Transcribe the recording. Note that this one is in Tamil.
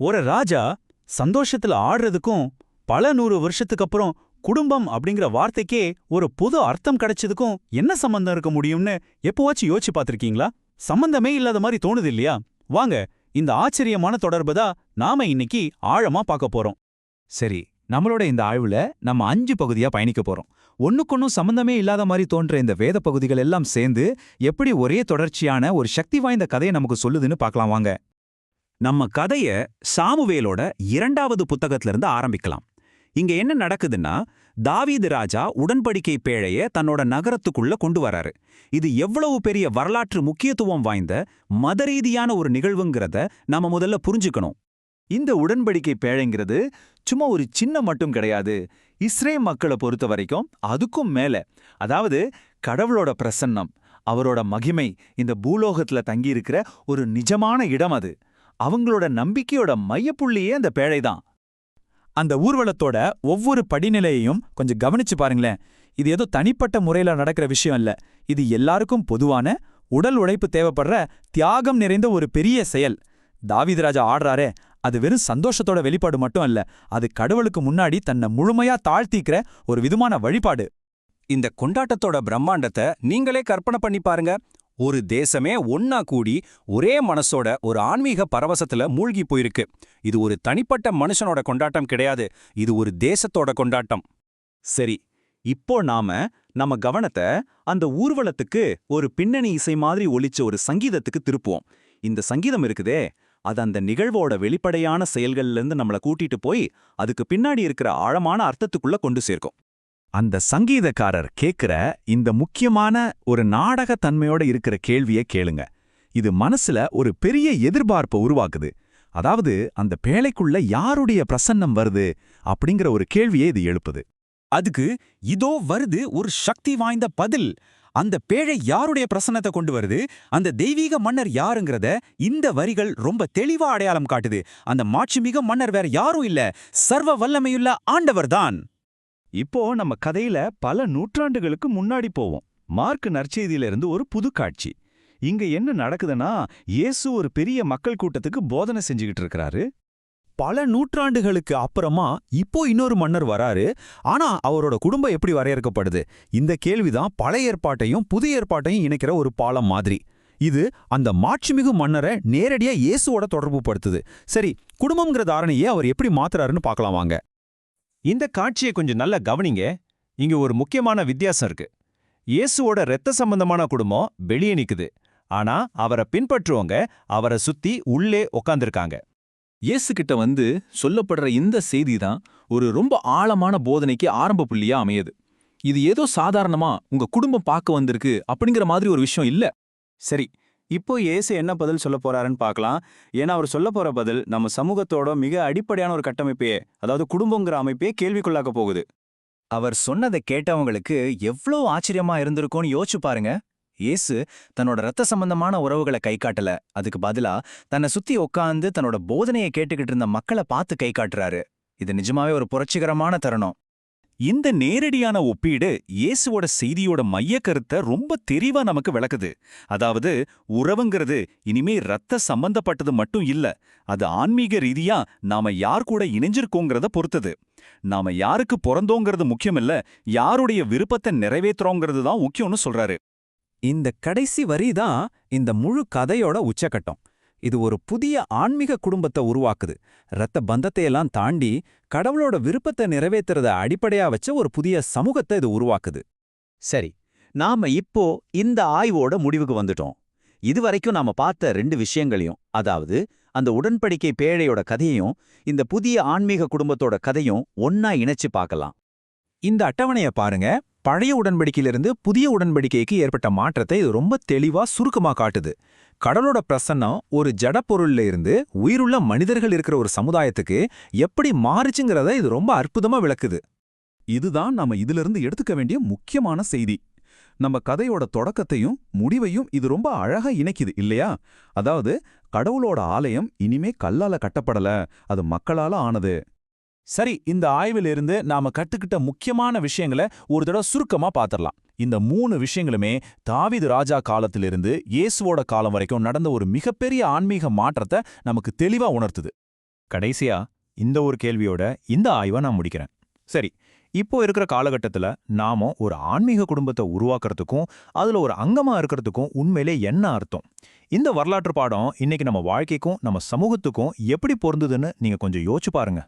ஒரு ராஜா சந்தோஷத்துல ஆடுறதுக்கும் பல 100 வருஷத்துக்கு அப்புறம் குடும்பம் அப்படிங்கிற வார்த்தைக்கே ஒரு புது அர்த்தம் கிடைச்சதுக்கும் என்ன சம்பந்தம் இருக்க முடியும்னு எப்போவாச்சும் யோசிச்சு பார்த்திருக்கீங்களா? சம்பந்தமே இல்லாத மாதிரி தோணுது இல்லையா? வாங்க, இந்த ஆச்சரியமான தொடர்புதான் நாம இன்னைக்கு ஆழமா பார்க்க போறோம். சரி, நம்மளோட இந்த ஆய்வுல நம்ம 5 பகுதியா பயணிக்க போறோம். ஒண்ணுக்கொன்னும் சம்பந்தமே இல்லாத மாதிரி தோன்ற இந்த வேத பகுதிகள் எல்லாம் சேர்ந்து எப்படி ஒரே தொடர்ச்சியான ஒரு சக்தி வாய்ந்த கதையை நமக்கு சொல்லுதுன்னு பார்க்கலாம் வாங்க. நம்ம கதைய சாமுவேலோட 2வது புத்தகத்துல இருந்து ஆரம்பிக்கலாம். இங்க என்ன நடக்குதுன்னா, தாவீது ராஜா உடன்படிக்கை பேழைய தன்னோட நகரத்துக்குள்ள கொண்டு வராரு. இது எவ்வளவு பெரிய வரலாற்று முக்கியத்துவம் வாய்ந்த மதரீதியான ஒரு நிகழ்வுங்கிறத நாம முதல்ல புரிஞ்சுக்கணும். இந்த உடன்படிக்கை பேழைங்கிறது சும்மா ஒரு சின்ன மட்டும் கிடையாது. இஸ்ரேல் மக்களை பொறுத்த வரைக்கும் அதுக்கும் மேல, அதாவது கடவுளோட பிரசன்னம், அவரோட மகிமை இந்த பூலோகத்துல தங்கியிருக்கிற ஒரு நிஜமான இடம் அது. அவங்களோட நம்பிக்கையோட மையப்புள்ளியே அந்த பேழைதான். அந்த ஊர்வலத்தோட ஒவ்வொரு படிநிலையையும் கொஞ்சம் கவனிச்சு பாருங்களேன். இது ஏதோ தனிப்பட்ட முறையில நடக்கிற விஷயம் இல்ல. இது எல்லாருக்கும் பொதுவான, உடல் உழைப்பு தேவைப்படுற, தியாகம் நிறைந்த ஒரு பெரிய செயல். தாவீது ராஜா ஆடுறாரே, அது வெறும் சந்தோஷத்தோட வெளிப்பாடு மட்டும் அல்ல, அது கடவுளுக்கு முன்னாடி தன்னை முழுமையா தாழ்த்திக்கிற ஒரு விதமான வழிபாடு. இந்த கொண்டாட்டத்தோட பிரம்மாண்டத்தை நீங்களே கற்பனை பண்ணி பாருங்க. ஒரு தேசமே ஒன்னா கூடி ஒரே மனசோட ஒரு ஆன்மீக பரவசத்துல மூழ்கி போயிருக்கு. இது ஒரு தனிப்பட்ட மனுஷனோட கொண்டாட்டம் கிடையாது, இது ஒரு தேசத்தோட கொண்டாட்டம். சரி, இப்போ நம்ம கவனத்தை அந்த ஊர்வலத்துக்கு ஒரு பின்னணி இசை மாதிரி ஒலிச்ச ஒரு சங்கீதத்துக்கு திருப்புவோம். இந்த சங்கீதம் இருக்குதே, அது அந்த நிகழ்வோட வெளிப்படையான செயல்கள்ல இருந்து நம்மள கூட்டிட்டு போய் அதுக்கு பின்னாடி இருக்கிற ஆழமான அர்த்தத்துக்குள்ள கொண்டு சேர்க்கும். அந்த சங்கீதக்காரர் கேட்கிற இந்த முக்கியமான ஒரு நாடகத்தன்மையோட இருக்கிற கேள்வியை கேளுங்க. இது மனசுல ஒரு பெரிய எதிர்பார்ப்பை உருவாக்குது. அதாவது அந்த பேழைக்குள்ள யாருடைய பிரசன்னம் வருது அப்படிங்கிற ஒரு கேள்வியை இது எழுப்புது. அதுக்கு இதோ வருது ஒரு சக்தி வாய்ந்த பதில். அந்த பேழை யாருடைய பிரசன்னத்தை கொண்டு வருது, அந்த தெய்வீக மன்னர் யாருங்கிறத இந்த வரிகள் ரொம்ப தெளிவா அடையாளம் காட்டுது. அந்த மாட்சிமிகு மன்னர் வேற யாரும் இல்ல, சர்வ வல்லமையுள்ள ஆண்டவர்தான். இப்போ நம்ம கதையில பல நூற்றாண்டுகளுக்கு முன்னாடி போவோம். மார்க் நற்செய்தியிலிருந்து ஒரு புது காட்சி. இங்க என்ன நடக்குதுன்னா, இயேசு ஒரு பெரிய மக்கள் கூட்டத்துக்கு போதனை செஞ்சுக்கிட்டு இருக்கிறாரு. பல நூற்றாண்டுகளுக்கு அப்புறமா இப்போ இன்னொரு மன்னர் வராரு. ஆனா அவரோட குடும்பம் எப்படி வரையறுக்கப்படுது? இந்த கேள்விதான் பழைய ஏற்பாட்டையும் புதிய ஏற்பாட்டையும் இணைக்கிற ஒரு பாலம் மாதிரி. இது அந்த மாட்சிமிகு மன்னரை நேரடியா இயேசுவோட தொடர்பு படுத்துது. சரி, குடும்பம்ங்கிற தாரணையே அவர் எப்படி மாத்துறாருன்னு பார்க்கலாம் வாங்க. இந்த காட்சியை கொஞ்சம் நல்லா கவனிங்க. இங்க ஒரு முக்கியமான வித்தியாசம் இருக்கு. இயேசுவோட இரத்த சம்பந்தமான குடும்பம் வெளியே நிக்குது, ஆனா அவரை பின்பற்றுவங்க அவரை சுத்தி உள்ளே உக்காந்துருக்காங்க. இயேசு கிட்ட வந்து சொல்லப்படுற இந்த செய்தி தான் ஒரு ரொம்ப ஆழமான போதனைக்கு ஆரம்ப புள்ளியா அமையுது. இது ஏதோ சாதாரணமா உங்க குடும்பம் பார்க்க வந்திருக்கு அப்படிங்கிற மாதிரி ஒரு விஷயம் இல்ல. சரி, இப்போ இயேசு என்ன பதில் சொல்ல போறாருன்னு பார்க்கலாம். ஏன்னா அவர் சொல்ல போற பதில் நம்ம சமூகத்தோட மிக அடிப்படையான ஒரு கட்டமைப்பையே, அதாவது குடும்பங்கிற அமைப்பே கேள்விக்குள்ளாக்க போகுது. அவர் சொன்னதை கேட்டவங்களுக்கு எவ்வளோ ஆச்சரியமா இருந்திருக்கும்னு யோசிச்சு பாருங்க. இயேசு தன்னோட இரத்த சம்பந்தமான உறவுகளை கை காட்டல, அதுக்கு பதிலா தன்னை சுத்தி உட்காந்து தன்னோட போதனையை கேட்டுக்கிட்டு இருந்த மக்களை பார்த்து கை காட்டுறாரு. இது நிஜமாவே ஒரு புரட்சிகரமான தருணம். இந்த நேரடியான ஒப்பீடு இயேசுவோட செய்தியோட மைய கருத்தை ரொம்ப தெளிவா நமக்கு விளக்குது. அதாவது, உறவுங்கிறது இனிமே ரத்த சம்பந்தப்பட்டது மட்டும் இல்ல, அது ஆன்மீக ரீதியா நாம யார் கூட இணைஞ்சிருக்கோங்கிறத பொறுத்தது. நாம யாருக்கு பிறந்தோங்கிறது முக்கியம் இல்ல, யாருடைய விருப்பத்தை நிறைவேற்றுறோங்கிறது தான் முக்கியம்னு சொல்றாரு. இந்த கடைசி வரி தான் இந்த முழு கதையோட உச்சக்கட்டம். இது ஒரு புதிய ஆன்மீக குடும்பத்தை உருவாக்குது. இரத்த பந்தத்தையெல்லாம் தாண்டி கடவுளோட விருப்பத்தை நிறைவேற்றுறத அடிப்படையா வச்ச ஒரு புதிய சமூகத்தை இது உருவாக்குது. சரி, நாம இப்போ இந்த ஆய்வோட முடிவுக்கு வந்துட்டோம். இதுவரைக்கும் நாம பார்த்த 2 விஷயங்களையும், அதாவது அந்த உடன்படிக்கை பேழையோட கதையையும் இந்த புதிய ஆன்மீக குடும்பத்தோட கதையும் ஒன்னா இணைச்சு பார்க்கலாம். இந்த அட்டவணையை பாருங்க. பழைய உடன்படிக்கையிலிருந்து புதிய உடன்படிக்கைக்கு ஏற்பட்ட மாற்றத்தை இது ரொம்ப தெளிவா சுருக்கமா காட்டுது. கடவுளோட பிரசன்னம் ஒரு ஜடப்பொருள்ல இருந்து உயிருள்ள மனிதர்கள் இருக்கிற ஒரு சமுதாயத்துக்கு எப்படி மாறுச்சுங்கிறத இது ரொம்ப அற்புதமா விளக்குது. இதுதான் நாம இதிலிருந்து எடுத்துக்க வேண்டிய முக்கியமான செய்தி. நம்ம கதையோட தொடக்கத்தையும் முடிவையும் இது ரொம்ப அழகா இணைக்குது இல்லையா? அதாவது, கடவுளோட ஆலயம் இனிமே கல்லால கட்டப்படல, அது மக்களால ஆனது. சரி, இந்த ஆய்விலிருந்து நாம கத்துக்கிட்ட முக்கியமான விஷயங்களை ஒரு தடவை சுருக்கமா பாத்திரலாம். இந்த 3 விஷயங்களுமே தாவீது ராஜா காலத்திலிருந்து இயேசுவோட காலம் வரைக்கும் நடந்த ஒரு மிகப்பெரிய ஆன்மீக மாற்றத்தை நமக்கு தெளிவா உணர்த்துது. கடைசியா இந்த ஒரு கேள்வியோட இந்த ஆய்வை நான் முடிக்கிறேன். சரி, இப்போ இருக்கிற காலகட்டத்துல நாம ஒரு ஆன்மீக குடும்பத்தை உருவாக்குறதுக்கும் அதுல ஒரு அங்கமா இருக்கிறதுக்கும் உண்மையிலே என்ன அர்த்தம்? இந்த வரலாற்று பாடம் இன்னைக்கு நம்ம வாழ்க்கைக்கும் நம்ம சமூகத்துக்கும் எப்படி பொருந்துதுன்னு நீங்க கொஞ்சம் யோசிச்சு பாருங்க.